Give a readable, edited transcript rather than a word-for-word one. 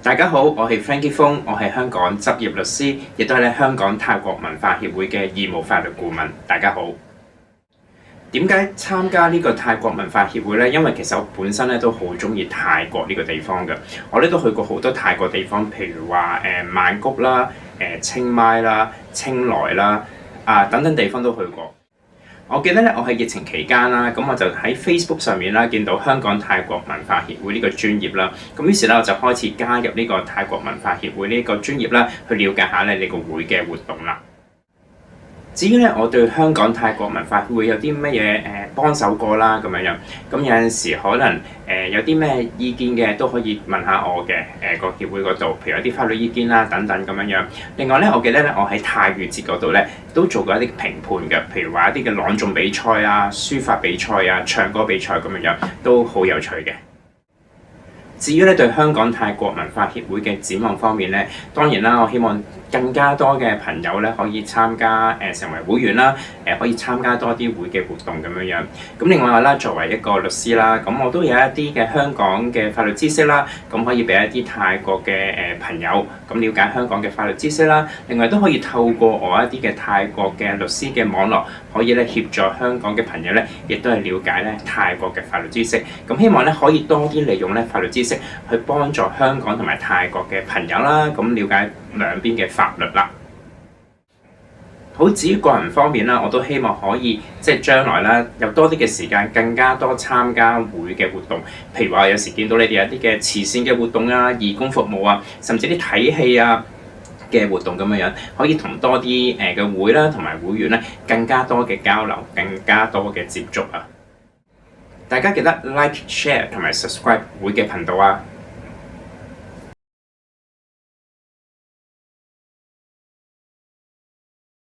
大家好，我係 Frankie Fong，我係香港執業律師，亦都係咧香港泰國文化協會嘅義務法律顧問。大家好。點解參加呢個泰國文化協會呢？因為其實我本身咧都好中意泰國呢個地方嘅，我咧都去過好多泰國地方，譬如話曼谷啦、清邁啦、清萊啦等等地方都去過。我記得咧，我喺疫情期間啦，咁我就喺 Facebook 上面啦，見到香港泰國文化協會呢個專頁啦，咁於是咧我就開始加入呢個泰國文化協會呢個專頁啦，去了解下咧你個會嘅活動啦。至於咧，我對香港泰國文化協會有啲乜嘢幫手過啦咁樣，咁有陣時可能有啲咩意見嘅都可以問下我嘅個協會嗰度，譬如有啲法律意見啦等等咁樣。另外咧，我記得咧我喺泰語節嗰度咧都做過一啲評判嘅，譬如話一啲嘅朗誦比賽啊、書法比賽啊、唱歌比賽咁樣，都好有趣嘅。至於咧對香港泰國文化協會嘅展望方面咧，當然啦，我希望更加多嘅朋友咧可以參加成為會員啦，可以參加多啲會嘅活動咁樣。咁另外啦，作為一個律師啦，咁我都有一啲嘅香港嘅法律知識啦，咁可以俾一啲泰國嘅朋友咁了解香港嘅法律知識啦。另外都可以透過我一啲嘅泰國嘅律師嘅網絡，可以咧協助香港嘅朋友咧，亦都係了解咧泰國嘅法律知識。咁希望咧可以多啲利用咧法律知識去幫助香港同埋泰國嘅朋友啦，咁了解兩邊嘅法律啦。好，至於個人方面啦，我都希望可以將來啦有多啲嘅時間，更加多參加會嘅活動。譬如話有時見到你哋有啲嘅慈善嘅活動啊、義工服務啊，甚至啲睇戲啊嘅活動咁樣，可以同多啲嘅會啦同埋會員咧更加多嘅交流，更加多嘅接觸啊！大家記得 like、share 同埋 subscribe 會嘅頻道啊！